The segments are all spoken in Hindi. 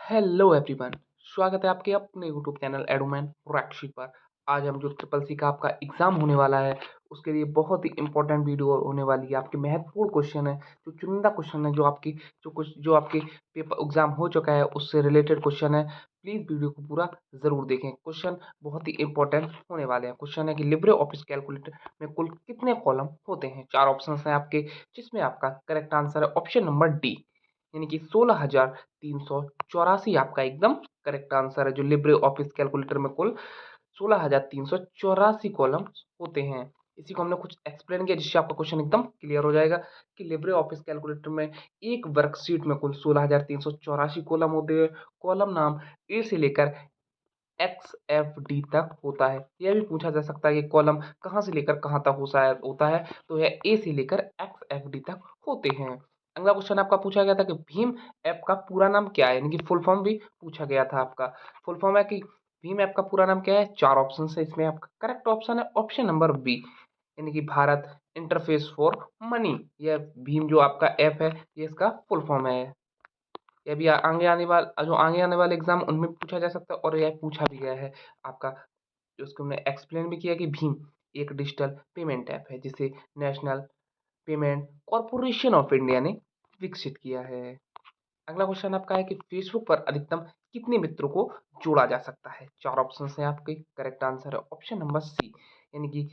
Hello everyone. स्वागत है आपके अपने यूट्यूब चैनल एडुमैन प्रोडक्शन पर। आज हम जो ट्रिपल सी का आपका एग्जाम होने वाला है उसके लिए बहुत ही इंपॉर्टेंट वीडियो होने वाली है। आपके महत्वपूर्ण क्वेश्चन है, जो चुनिंदा क्वेश्चन है, जो आपके पेपर एग्जाम हो चुका है उससे रिलेटेड क्वेश्चन है। प्लीज वीडियो को पूरा जरूर देखें। क्वेश्चन बहुत ही इंपॉर्टेंट होने वाले हैं। क्वेश्चन है कि लिब्रे ऑफिस कैलकुलेटर में कुल कितने कॉलम होते हैं। 4 ऑप्शन है आपके, जिसमें आपका करेक्ट आंसर है ऑप्शन नंबर डी, यानी कि 16,384 आपका एकदम करेक्ट आंसर है। जो लिब्रे ऑफिस कैलकुलेटर में कुल 16,384 कॉलम होते हैं। इसी को हमने कुछ एक्सप्लेन किया जिससे आपका क्वेश्चन एकदम क्लियर हो जाएगा कि लिब्रे ऑफिस कैलकुलेटर में एक वर्कशीट में कुल 16,384 कॉलम होते हैं। कॉलम नाम ए से लेकर एक्स एफ डी तक होता है। यह भी पूछा जा सकता है कि कॉलम कहाँ से लेकर कहाँ तक होता है, तो यह ए से लेकर एक्स एफ डी तक होते हैं। अगला क्वेश्चन आपका पूछा गया था कि भीम ऐप का पूरा नाम क्या है, यानी कि फुल फॉर्म भी पूछा गया था आपका। फुल फॉर्म है कि भीम ऐप का पूरा नाम क्या है। 4 ऑप्शन है, इसमें आपका करेक्ट ऑप्शन है ऑप्शन नंबर बी, यानी कि भारत इंटरफेस फॉर मनी। यह भीम जो आपका ऐप है ये इसका फुल फॉर्म है। ये भी आगे आने वाले एग्जाम उनमें पूछा जा सकता है और यह पूछा भी गया है आपका। जो उसको हमने एक्सप्लेन भी किया कि भीम एक डिजिटल पेमेंट ऐप है जिसे national payment corporation of India ने विकसित किया है। अगला क्वेश्चन आपका है कि फेसबुक पर अधिकतम कितने मित्रों को जोड़ा जा सकता है। 4 ऑप्शन है आपके, करेक्ट आंसर है ऑप्शन नंबर सी, यानी कि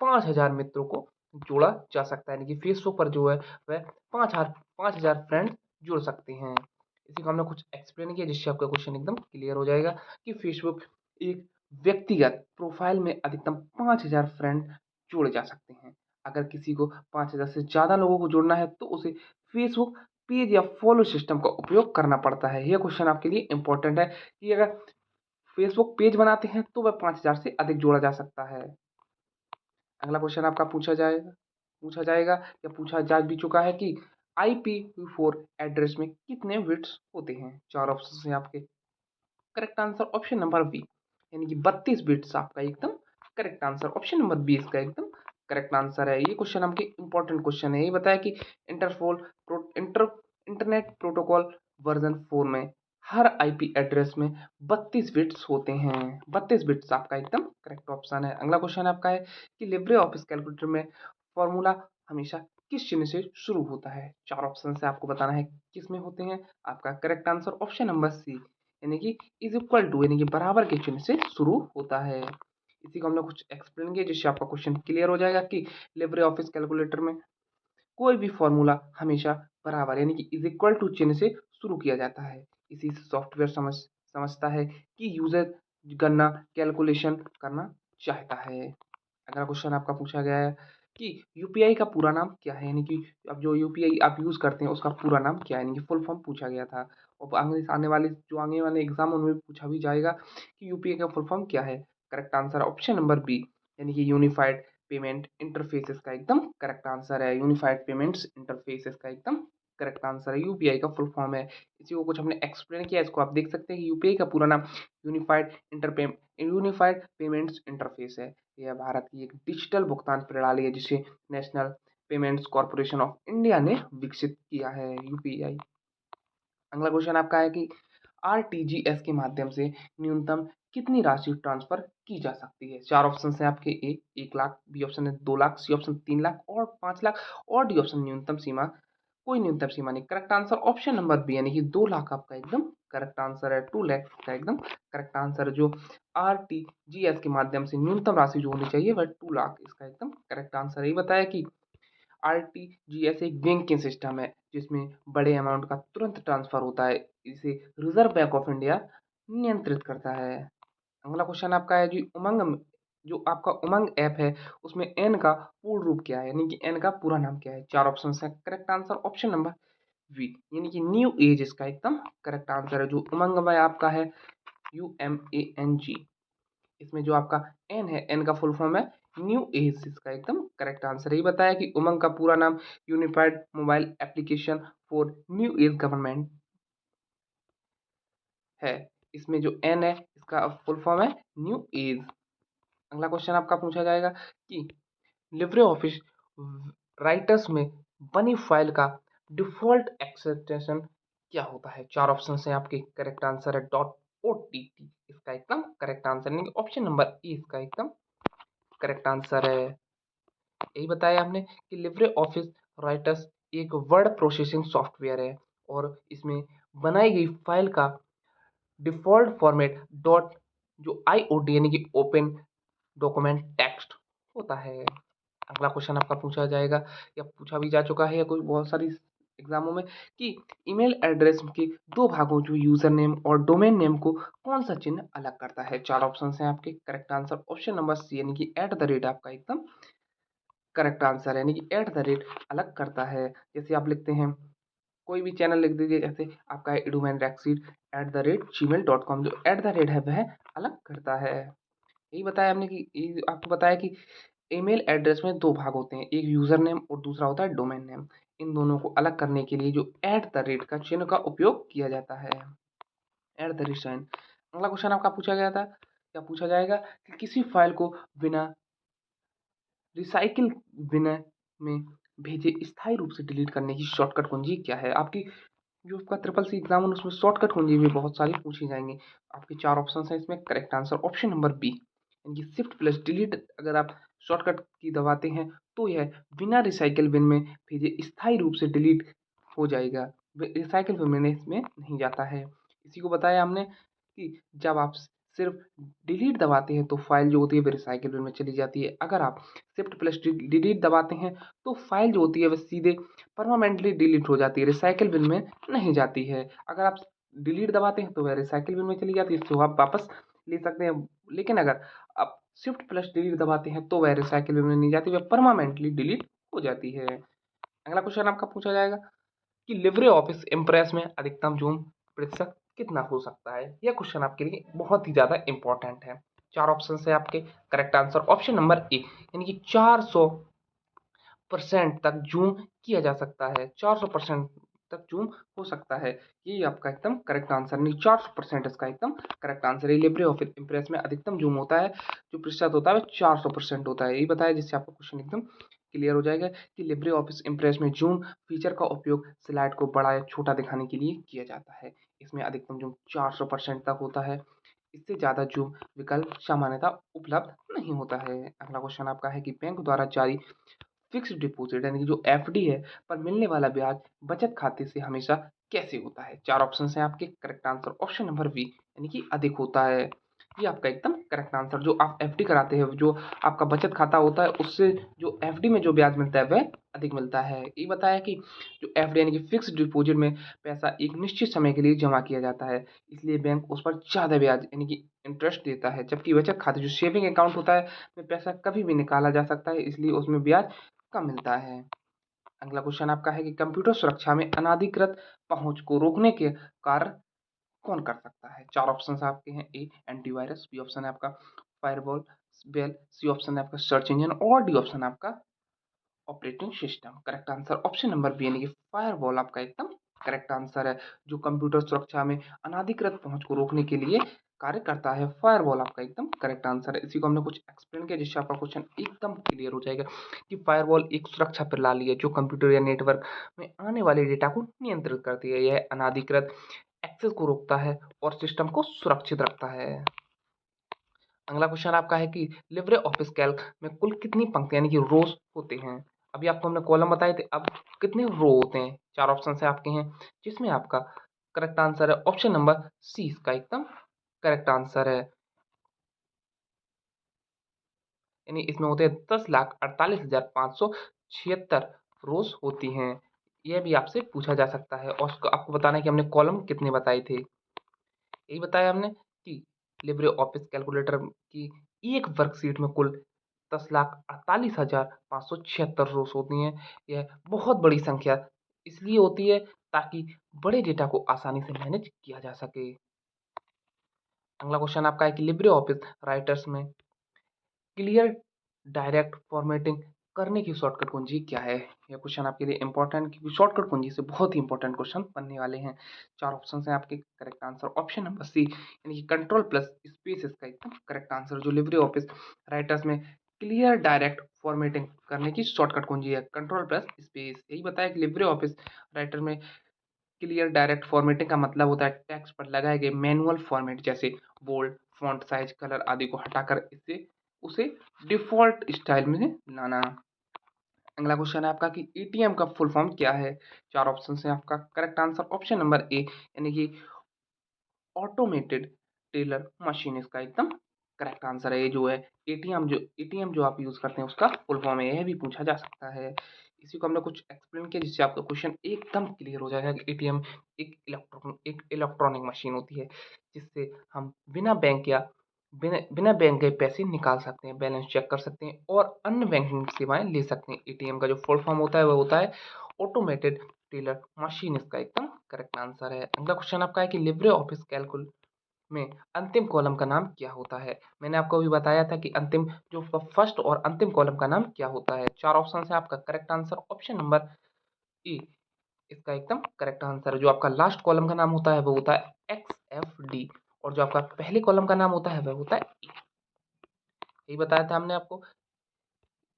5,000 मित्रों को जोड़ा जा सकता है। यानी कि फेसबुक पर जो है वह 5,000 फ्रेंड जुड़ सकते हैं। इसी को हमने कुछ एक्सप्लेन किया जिससे आपका क्वेश्चन एकदम क्लियर हो जाएगा कि फेसबुक एक व्यक्तिगत प्रोफाइल में अधिकतम 5,000 फ्रेंड जोड़े जा सकते हैं। अगर किसी को 5,000 से ज़्यादा लोगों को जोड़ना है तो उसे फेसबुक पेज या फॉलो सिस्टम का उपयोग करना पड़ता है। यह क्वेश्चन आपके लिए इंपॉर्टेंट है कि अगर फेसबुक पेज बनाते हैं तो वह 5,000 से अधिक जोड़ा जा सकता है। अगला क्वेश्चन आपका पूछा जाएगा या पूछा जा भी चुका है कि IPv4 एड्रेस में कितने बिट्स होते हैं। 4 ऑप्शन है आपके, correct answer option number B, यानी कि 32 बिट्स आपका एकदम करेक्ट आंसर। ऑप्शन नंबर 20 का एकदम करेक्ट आंसर है। ये क्वेश्चन आपके इंपॉर्टेंट क्वेश्चन है। ये बताया कि Interpol inter internet protocol version 4 में हर आईपी एड्रेस में 32 बिट्स होते हैं। 32 बिट्स आपका एकदम करेक्ट ऑप्शन है। अगला क्वेश्चन आपका है कि लिब्रे ऑफिस कैलकुलेटर में फॉर्मूला हमेशा किस चिन्ह से शुरू होता है। 4 ऑप्शन से आपको बताना है किस में होते हैं। आपका correct answer option number C, यानी कि इज इक्वल टू, यानी कि बराबर के चिन्ह से शुरू होता है। इसी को हमने कुछ एक्सप्लेन किया जिससे आपका क्वेश्चन क्लियर हो जाएगा कि लिब्रे ऑफिस कैलकुलेटर में कोई भी फॉर्मूला हमेशा बराबर यानी कि इज इक्वल टू चिन्ह से शुरू किया जाता है। इसी से सॉफ्टवेयर समझता है कि यूजर गणना कैलकुलेशन करना चाहता है। अगला क्वेश्चन आपका पूछा गया है कि यूपीआई का पूरा नाम क्या है, यानी कि अब जो यूपीआई आप यूज करते हैं उसका पूरा नाम क्या है, यानी कि फुल फॉर्म पूछा गया था। और आगे वाले एग्जाम उनमें पूछा भी जाएगा कि यूपीआई का फुल फॉर्म क्या है। Correct answer option number B, यानी कि यूनिफाइड पेमेंट इंटरफेसेस का एकदम करेक्ट आंसर है। यूनिफाइड पेमेंट्स इंटरफेसेस का एकदम करेक्ट आंसर है। यूपीआई का फुल फॉर्म है। इसी को कुछ हमने एक्सप्लेन किया, इसको आप देख सकते हैं कि यूपीआई का पूरा नाम यूनिफाइड पेमेंट्स इंटरफेस है। यह भारत की एक डिजिटल भुगतान प्रणाली है जिसे national payments corporation of India ने विकसित किया है, यूपीआई। अगला क्वेश्चन आपका है कि आरटीजीएस के माध्यम से न्यूनतम कितनी राशि ट्रांसफर की जा सकती है। 4 ऑप्शन है आपके, ए 1 लाख, बी ऑप्शन है 2 लाख, सी ऑप्शन 3 लाख और 5 लाख, और डी ऑप्शन न्यूनतम सीमा, कोई न्यूनतम सीमा नहीं। Correct answer option number B, यानी कि 2 लाख आपका एकदम करेक्ट आंसर है। 2 लाख का एकदम करेक्ट आंसर है। जो आरटीजीएस के माध्यम से न्यूनतम राशि जो होनी चाहिए वह 2 लाख इसका एकदम करेक्ट आंसर है। ये बताया कि आरटीजीएस एक बैंकिंग सिस्टम है जिसमें बड़े अमाउंट का तुरंत ट्रांसफर होता है। इसे रिजर्व बैंक ऑफ इंडिया नियंत्रित करता है। अगला क्वेश्चन आपका है जी उमंग, जो आपका उमंग ऐप है उसमें एन का पूर्ण रूप क्या है, यानी कि एन का पूरा नाम क्या है। 4 ऑप्शन है, correct answer option number V, यानी कि न्यू एज इसका एकदम करेक्ट आंसर है। जो उमंग में आपका है UMANG, इसमें जो आपका एन है, एन का फुल फॉर्म है न्यू एज, इसका एकदम करेक्ट आंसर है। ये बताया कि उमंग का पूरा नाम unified mobile application for new age government है। इसमें जो एन है इसका फुल फॉर्म है न्यू एज। अगला क्वेश्चन आपका पूछा जाएगा कि लिब्रे ऑफिस राइटर्स में बनी फाइल का डिफॉल्ट एक्सटेंशन क्या होता है? 4 ऑप्शन हैं आपके, करेक्ट आंसर है डॉट ओटीटी, इसका एकदम करेक्ट आंसर यानी कि ऑप्शन नंबर ए इसका एकदम करेक्ट आंसर है। यही बताया हमने कि लिब्रे ऑफिस राइटर्स एक वर्ड प्रोसेसिंग सॉफ्टवेयर है और इसमें बनाई गई फाइल का डिफ़ॉल्ट फॉर्मेट डॉट जो आईओटी यानी कि ओपन डॉक्यूमेंट टेक्स्ट होता है। अगला क्वेश्चन आपका पूछा जाएगा या पूछा भी जा चुका है या कोई बहुत सारी एग्जामों में कि ईमेल एड्रेस के दो भागों जो यूजर नेम और डोमेन नेम को कौन सा चिन्ह अलग करता है? चार ऑप्शन हैं आपके, correct answer option number C यानी कि एट द रेट आपका एकदम करेक्ट आंसर है, यानी कि एट द रेट अलग करता है। जैसे आप लिखते हैं कोई भी चैनल लिख दीजिए, जैसे आपका है इडूमैन रैक्सीड @gmail.com, जो एट द रेट है वह अलग करता है। यही बताया हमने कि आपको बताया कि ईमेल एड्रेस में दो भाग होते हैं, एक यूजर नेम और दूसरा होता है डोमेन नेम। इन दोनों को अलग करने के लिए जो एट द रेट का चिन्ह का उपयोग किया जाता है, एट द रेट साइन। अगला क्वेश्चन आपका पूछा गया था या पूछा जाएगा कि किसी फाइल को बिना रिसाइकिल बिन में भेजे स्थायी रूप से डिलीट करने की शॉर्टकट कुंजी क्या है? आपकी जो आपका ट्रिपल सी एग्जाम है उसमें शॉर्टकट कुंजी भी बहुत सारी पूछी जाएंगी। आपके चार ऑप्शन हैं इसमें, correct answer option number B यानी शिफ्ट प्लस डिलीट अगर आप शॉर्टकट की दबाते हैं तो यह बिना रिसाइकिल बिन में भेजे स्थायी रूप से डिलीट हो जाएगा, रिसाइकिल बिन में इसमें नहीं जाता है। इसी को बताया हमने कि जब आप सिर्फ डिलीट दबाते हैं तो फाइल जो होती है वो रिसाइकिल बिन में चली जाती है। अगर आप शिफ्ट प्लस डिलीट दबाते हैं तो फाइल जो होती है वह सीधे परमानेंटली डिलीट हो जाती है, रिसाइकिल बिन में नहीं जाती है। अगर आप डिलीट दबाते हैं तो वह रिसाइकिल बिन में चली जाती है, इसको आप वापस ले सकते हैं। लेकिन अगर आप शिफ्ट प्लस डिलीट दबाते हैं तो वह रिसाइकिल बिन में नहीं जाती, वह परमानेंटली डिलीट हो जाती है। अगला क्वेश्चन आपका पूछा जाएगा कि लिब्रे ऑफिस इम्प्रेस में अधिकतम जूम प्रतिशत कितना हो सकता है? यह क्वेश्चन आपके लिए बहुत ही ज़्यादा इंपॉर्टेंट है। चार ऑप्शन है आपके, करेक्ट आंसर ऑप्शन नंबर ए यानी कि 400% तक जूम किया जा सकता है, 400% तक जूम हो सकता है। ये आपका एकदम करेक्ट आंसर नहीं, 400% इसका एकदम करेक्ट आंसर है। लिब्रे ऑफिस इम्प्रेस में अधिकतम जूम होता है, जो प्रतिशत होता है वो 400% होता है। यही बताया जिससे आपका क्वेश्चन एकदम क्लियर हो जाएगा कि लिब्रे ऑफिस इम्प्रेस में जूम फीचर का उपयोग स्लाइड को बड़ा या छोटा दिखाने के लिए किया जाता है। इसमें अधिकतम जूम 400% तक होता है, इससे ज़्यादा जूम विकल्प सामान्यतः उपलब्ध नहीं होता है। अगला क्वेश्चन आपका है कि बैंक द्वारा जारी फिक्स्ड डिपॉजिट यानी कि जो एफडी है पर मिलने वाला ब्याज बचत खाते से हमेशा कैसे होता है? चार ऑप्शन हैं आपके, correct answer option number B यानी कि अधिक होता है। ये आपका एकदम करेक्ट आंसर, जो आप एफडी कराते हैं, जो आपका बचत खाता होता है उससे जो एफडी में जो ब्याज मिलता है वह अधिक मिलता है। ये बताया कि जो एफडी यानी कि फिक्स्ड डिपॉजिट में पैसा एक निश्चित समय के लिए जमा किया जाता है, इसलिए बैंक उस पर ज़्यादा ब्याज यानी कि इंटरेस्ट देता है, जबकि बचत खाते जो सेविंग अकाउंट होता है में पैसा कभी भी निकाला जा सकता है, इसलिए उसमें ब्याज कम मिलता है। अगला क्वेश्चन आपका है कि कंप्यूटर सुरक्षा में अनाधिकृत पहुंच को रोकने के कार्य कौन कर सकता है? चार ऑप्शन आपके हैं, ए एंटीवायरस, बी ऑप्शन है आपका फायरवॉल, बेल, सी ऑप्शन है आपका सर्च इंजन और डी ऑप्शन है आपका operating system. Correct answer option number B यानी कि फायरवॉल आपका एकदम करेक्ट आंसर है, जो कंप्यूटर सुरक्षा में अनाधिकृत पहुंच को रोकने के लिए कार्य करता है। फायरवॉल आपका एकदम करेक्ट आंसर है। इसी को हमने कुछ एक्सप्लेन किया जिससे आपका क्वेश्चन एकदम क्लियर हो जाएगा कि फायरवॉल एक सुरक्षा प्रणाली है जो कंप्यूटर या नेटवर्क में आने वाले डेटा को नियंत्रित करती है। यह अनाधिकृत एक्सेस को रोकता है और सिस्टम को सुरक्षित रखता है। अगला क्वेश्चन आपका है कि लिब्रे ऑफिस कैल्क में कुल कितनी पंक्तियां यानी कि रोज होते हैं? अभी आपको हमने कॉलम बताए थे, अब कितने रो होते हैं? चार ऑप्शन है आपके हैं, जिसमें आपका करेक्ट आंसर है ऑप्शन नंबर सी इसका एकदम करेक्ट आंसर है, यानी इसमें होते हैं 10,48,576 रोज होती हैं। यह भी आपसे पूछा जा सकता है और आपको बताना है कि हमने कॉलम कितने बताए थे। यही बताया हमने कि लिब्रे ऑफिस कैलकुलेटर की एक वर्कशीट में कुल 10,48,576 रोज होती हैं। यह बहुत बड़ी संख्या इसलिए होती है ताकि बड़े डेटा को आसानी से मैनेज किया जा सके। अगला क्वेश्चन आपका है कि लिब्रे ऑफिस राइटर्स में क्लियर डायरेक्ट फॉर्मेटिंग करने की शॉर्टकट कुंजी क्या है? यह क्वेश्चन आपके लिए इंपॉर्टेंट, क्योंकि शॉर्टकट कुंजी से बहुत ही इंपॉर्टेंट क्वेश्चन बनने वाले हैं। चार ऑप्शन हैं आपके, correct answer option number C यानी कि कंट्रोल प्लस स्पेस इसका एकदम करेक्ट आंसर, जो लिब्रे ऑफिस राइटर्स में क्लियर डायरेक्ट फॉर्मेटिंग करने की शॉर्टकट कुंजी है, कंट्रोल प्लस स्पेस। यही बताया कि लिब्रे ऑफिस राइटर में क्लियर डायरेक्ट फॉर्मेटिंग का मतलब होता है टेक्स्ट पर लगाए गए मैनुअल फॉर्मेट जैसे बोल्ड, फॉन्ट साइज, कलर आदि को हटाकर इसे उसे डिफ़ॉल्ट स्टाइल में लाना। अगला क्वेश्चन है आपका कि एटीएम का फुल फॉर्म क्या है? 4 ऑप्शंस हैं आपका करेक्ट आंसर ऑप्शन नंबर ए यानी कि ऑटोमेटेड टेलर मशीन इसका एकदम करेक्ट आंसर है। ये जो है एटीएम जो आप यूज़ करते हैं उसका फुल फॉर्म है, यह भी पूछा जा सकता है। इसी को हमने कुछ एक्सप्लेन किया जिससे आपका क्वेश्चन एकदम क्लियर हो जाएगा कि एटीएम एक इलेक्ट्रॉनिक मशीन होती है जिससे हम बिना बैंक गए पैसे निकाल सकते हैं, बैलेंस चेक कर सकते हैं और अन्य बैंकिंग सेवाएं ले सकते हैं। एटीएम का जो फुल फॉर्म होता है वह होता है ऑटोमेटेड टेलर मशीन इसका एकदम करेक्ट आंसर है। अगला क्वेश्चन आपका है कि लिब्रे ऑफिस कैलकुल में अंतिम कॉलम का नाम क्या होता है? मैंने आपको अभी बताया था कि अंतिम जो फर्स्ट और अंतिम कॉलम का नाम क्या होता है। 4 ऑप्शन है आपका करेक्ट आंसर ऑप्शन नंबर ई इसका एकदम करेक्ट आंसर है। जो आपका लास्ट कॉलम का नाम होता है वो होता है XFD और जो आपका पहले कॉलम का नाम होता है वह होता है ई। यही बताया था हमने आपको।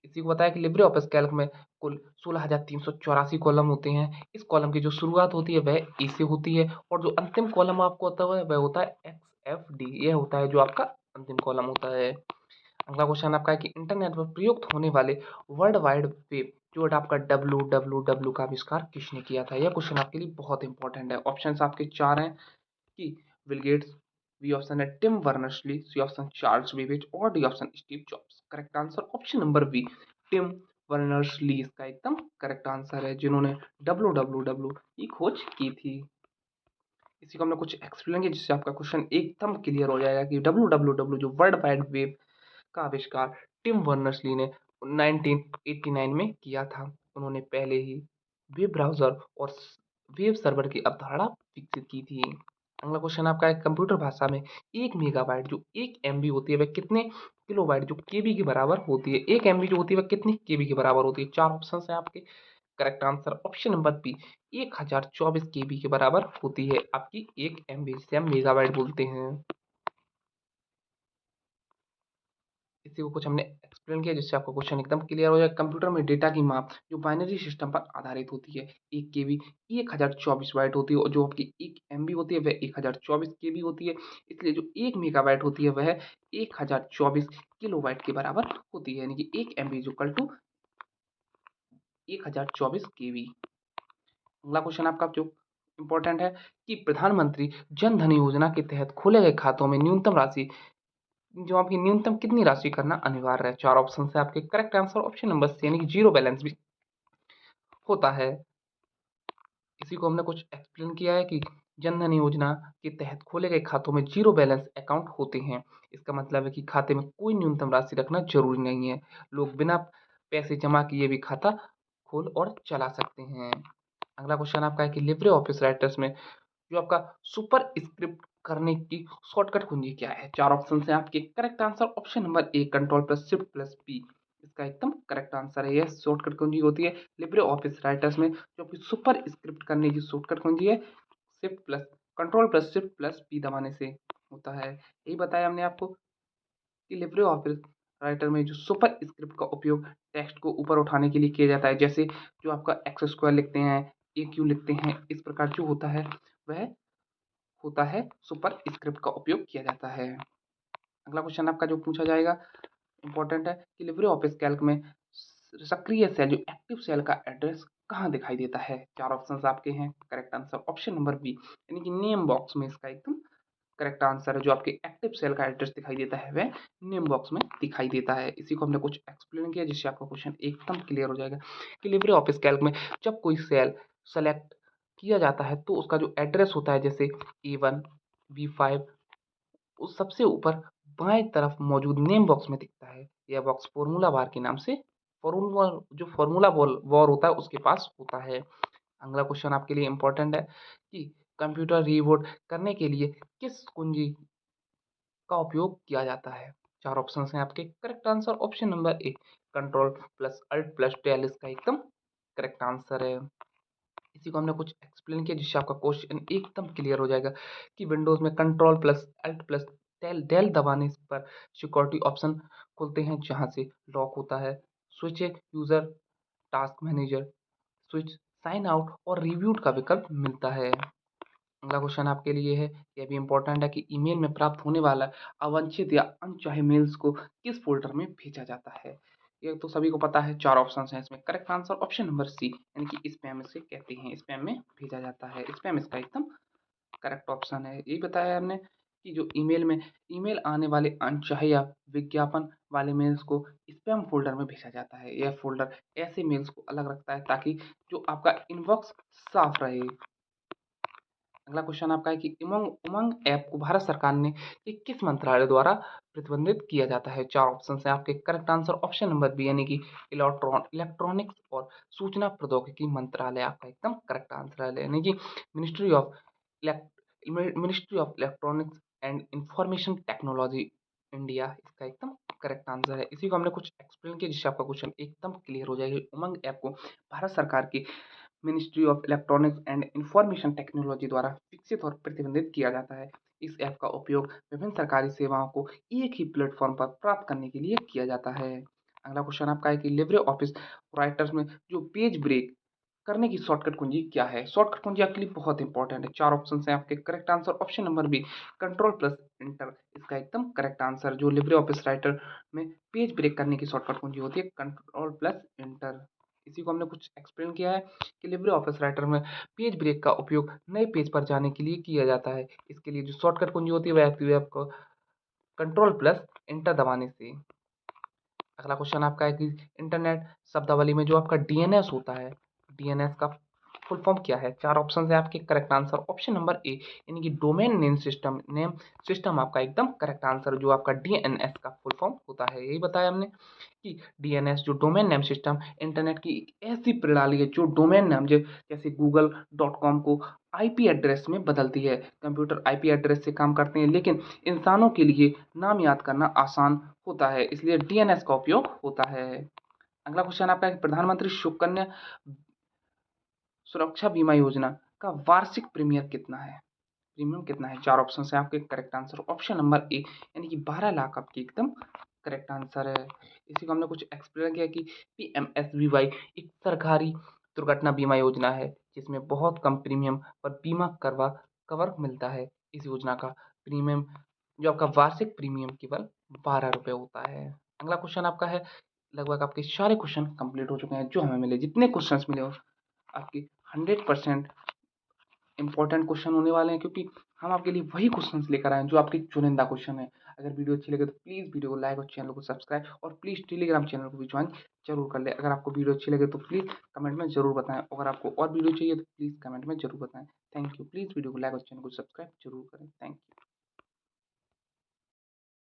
इसी को बताया कि लिब्रे ऑफिस कैल्क में कुल 16,384 कॉलम होते हैं। इस कॉलम की जो शुरुआत होती है वह ए से होती है और जो अंतिम कॉलम आपको होता है वह होता है XFD। ये होता है जो आपका अंतिम कॉलम होता है। अगला क्वेश्चन आपका है कि इंटरनेट पर प्रयुक्त होने वाले वर्ल्ड वाइड वेब जो है आपका WWW का आविष्कार किसने किया था? यह क्वेश्चन आपके लिए बहुत इंपॉर्टेंट है। ऑप्शंस आपके 4 हैं कि बिल गेट्स, बी ऑप्शन है Tim Berners Lee, C option Charles Babbage और D option Steve Jobs. Correct answer option number B Tim Berners Lee इसका एकदम करेक्ट आंसर है जिन्होंने WWW की खोज की थी। इसी को हमने कुछ एक्सप्लेन किया जिससे आपका क्वेश्चन एकदम क्लियर हो जाएगा कि WWW जो वर्ल्ड वाइड वेब का आविष्कार टिम बर्नर्स-ली ने 1989 में किया था। उन्होंने पहले ही वेब ब्राउज़र और वेब सर्वर की अवधारणा विकसित की थी। अगला क्वेश्चन आपका है कंप्यूटर भाषा में 1 मेगाबाइट जो 1 एमबी होती है वह कितने किलोबाइट जो केबी के बराबर होती है? 1 एमबी जो होती है वह कितनी केबी के बराबर होती है? 4 ऑप्शंस हैं आपके। Correct answer option number B 1024 KB के बराबर होती है आपकी 1 एमबी जिसे हम मेगाबाइट बोलते हैं। इसी को कुछ हमने एक्सप्लेन किया जिससे आपका क्वेश्चन एकदम क्लियर हो जाए। कंप्यूटर में डेटा की माप जो बाइनरी सिस्टम पर आधारित होती है 1 केबी 1024 बाइट होती है और जो आपकी 1 एमबी होती है वह 1024 केबी होती है। इसलिए जो 1 मेगाबाइट होती है वह 1024 किलोबाइट के बराबर होती है यानी कि 1 एमबी इज इक्वल टू 1024 केबी। अगला क्वेश्चन आपका जो इम्पोर्टेंट है कि प्रधानमंत्री जन धन योजना के तहत खोले गए खातों में न्यूनतम राशि जो आपकी न्यूनतम कितनी राशि करना अनिवार्य है? 4 ऑप्शन है आपके। Correct answer option number C यानी कि जीरो बैलेंस भी होता है। इसी को हमने कुछ एक्सप्लेन किया है कि जन धन योजना के तहत खोले गए खातों में जीरो बैलेंस अकाउंट होते हैं। इसका मतलब है कि खाते में कोई न्यूनतम राशि रखना जरूरी नहीं है। लोग बिना पैसे जमा किए भी खाता खोल और चला सकते हैं। अगला क्वेश्चन आपका है कि लिब्रे ऑफिस राइटर्स में जो आपका सुपर स्क्रिप्ट करने की शॉर्टकट कुंजी क्या है? 4 ऑप्शन हैं आपके। Correct answer option number A control plus shift plus P इसका एकदम करेक्ट आंसर है। यह शॉर्टकट कुंजी होती है लिब्रे ऑफिस राइटर्स में जो आपकी सुपर स्क्रिप्ट करने की शॉर्टकट कुंजी है shift plus control plus shift plus P दबाने से होता है। यही बताया हमने आपको कि लिब्रे ऑफिस राइटर में जो सुपर स्क्रिप्ट का उपयोग टेक्स्ट को ऊपर उठाने के लिए किया जाता है जैसे जो आपका एक्स स्क्वायर लिखते हैं ए क्यू लिखते हैं इस प्रकार जो होता है सुपर स्क्रिप्ट का उपयोग किया जाता है। अगला क्वेश्चन आपका जो पूछा जाएगा इंपॉर्टेंट है कि लिब्रे ऑफिस कैल्क में सक्रिय सेल जो एक्टिव सेल का एड्रेस कहाँ दिखाई देता है? 4 ऑप्शंस आपके हैं। Correct answer option number B यानी कि नेम बॉक्स में इसका एकदम करेक्ट आंसर है। जो आपके एक्टिव सेल का एड्रेस दिखाई देता है वह नेम बॉक्स में दिखाई देता है। इसी को हमने कुछ एक्सप्लेन किया जिससे आपका क्वेश्चन एकदम क्लियर हो जाएगा कि लिब्रे ऑफिस कैल्क में जब कोई सेल सेलेक्ट किया जाता है तो उसका जो एड्रेस होता है जैसे A1 B5 उस सबसे ऊपर बाएं तरफ मौजूद नेम बॉक्स में दिखता है। यह बॉक्स फॉर्मूला बार के नाम से फॉर्मूला बार होता है उसके पास होता है। अगला क्वेश्चन आपके लिए इंपॉर्टेंट है कि कंप्यूटर रीबूट करने के लिए किस कुंजी का उपयोग किया जाता है? 4 ऑप्शन हैं आपके। Correct answer option number A control plus alt plus del इसका एकदम करेक्ट आंसर है। इसी को हमने कुछ एक्सप्लेन किया जिससे आपका क्वेश्चन एकदम क्लियर हो जाएगा कि विंडोज में control plus alt plus del del दबाने पर सिक्योरिटी ऑप्शन खुलते हैं जहां से लॉक होता है switch user task manager switch sign out और रिव्यूड का विकल्प मिलता है। अगला क्वेश्चन आपके लिए है, ये भी इंपॉर्टेंट है कि ईमेल में प्राप्त होने वाला अवांछित या अनचाहे मेल्स को किस फ़ोल्डर में भेजा जाता है? ये तो सभी को पता है, 4 ऑप्शंस हैं इसमें। Correct answer option number C, यानी कि स्पैम इसे कहते हैं, स्पैम में भेजा जाता है। स्पैम इसका एकदम करेक्ट ऑप्शन है। यही बताया हमने कि जो ईमेल आने वाले अनचाहे या विज्ञापन वाले मेल्स को स्पैम फ़ोल्डर में भेजा जाता है। यह फ़ोल्डर ऐसे मेल्स को अलग रखता है ताकि जो आपका इनबॉक्स साफ रहे। अगला क्वेश्चन आपका है कि उमंग ऐप को भारत सरकार ने ये किस मंत्रालय द्वारा प्रतिबंधित किया जाता है? 4 ऑप्शन हैं आपके। Correct answer option number B, यानी कि इलेक्ट्रॉनिक्स और सूचना प्रौद्योगिकी मंत्रालय आपका एकदम करेक्ट आंसर है, यानी कि ministry of ministry of electronics and information technology India इसका एकदम करेक्ट आंसर है। इसी को हमने कुछ एक्सप्लेन किया जिससे आपका क्वेश्चन एकदम क्लियर हो जाएगा। उमंग ऐप को भारत सरकार की ministry of electronics and information technology द्वारा विकसित और प्रतिबंधित किया जाता है। इस ऐप का उपयोग विभिन्न सरकारी सेवाओं को एक ही प्लेटफॉर्म पर प्राप्त करने के लिए किया जाता है। अगला क्वेश्चन आपका है कि लिब्रे ऑफिस राइटर्स में जो पेज ब्रेक करने की शॉर्टकट कुंजी क्या है? शॉर्टकट कुंजी आपके लिए बहुत इंपॉर्टेंट है। 4 ऑप्शन हैं आपके। Correct answer option number B, control plus enter इसका एकदम करेक्ट आंसर। जो लिब्रे ऑफिस राइटर में पेज ब्रेक करने की शॉर्टकट कुंजी होती है, कंट्रोल प्लस इंटर। इसी को हमने कुछ एक्सप्लेन किया है कि लिब्रे ऑफिस राइटर में पेज ब्रेक का उपयोग नए पेज पर जाने के लिए किया जाता है। इसके लिए जो शॉर्टकट कुंजी होती है वह आती है आपको कंट्रोल प्लस इंटर दबाने से। अगला क्वेश्चन आपका है कि इंटरनेट शब्दावली में जो आपका डीएनएस होता है, डीएनएस का फुल फॉर्म क्या है? 4 ऑप्शन है आपके। करेक्ट आंसर ऑप्शन नंबर ए, यानी कि डोमेन नेम सिस्टम आपका एकदम करेक्ट आंसर। जो आपका डीएनएस का फुल फॉर्म होता है, यही बताया हमने कि डीएनएस जो डोमेन नेम सिस्टम इंटरनेट की एक ऐसी प्रणाली है जो डोमेन नाम जैसे गूगल डॉट कॉम को आईपी एड्रेस में बदलती है। कंप्यूटर आईपी एड्रेस से काम करते हैं, लेकिन इंसानों के लिए नाम याद करना आसान होता है, इसलिए डीएनएस का उपयोग होता है। अगला क्वेश्चन आपका है, प्रधानमंत्री सुकन्या सुरक्षा बीमा योजना का वार्षिक प्रीमियम कितना है? प्रीमियम कितना है? 4 ऑप्शन है आपके। करेक्ट आंसर ऑप्शन नंबर ए, यानी कि 12 लाख आपकी एकदम करेक्ट आंसर है। इसी को हमने कुछ एक्सप्लेन किया कि पीएमएसबीवाई एक सरकारी दुर्घटना बीमा योजना है जिसमें बहुत कम प्रीमियम पर बीमा करवा कवर मिलता है। इस योजना का प्रीमियम जो आपका वार्षिक प्रीमियम केवल 12 रुपये होता है। अगला क्वेश्चन आपका है, लगभग आपके सारे क्वेश्चन कंप्लीट हो चुके हैं जो हमें मिले, जितने क्वेश्चन मिले हो आपके 100% इंपॉर्टेंट क्वेश्चन होने वाले हैं, क्योंकि हम आपके लिए वही क्वेश्चंस लेकर आए हैं जो आपके चुनिंदा क्वेश्चन है। अगर वीडियो अच्छी लगे तो प्लीज़ वीडियो को लाइक और चैनल को सब्सक्राइब, और प्लीज़ टेलीग्राम चैनल को भी ज्वाइन जरूर कर ले। अगर आपको वीडियो अच्छी लगे तो प्लीज़ कमेंट में जरूर बताएं। अगर आपको और वीडियो चाहिए तो प्लीज़ कमेंट में जरूर बताएं। Thank you. प्लीज़ वीडियो को लाइक और चैनल को सब्सक्राइब जरूर करें। Thank you.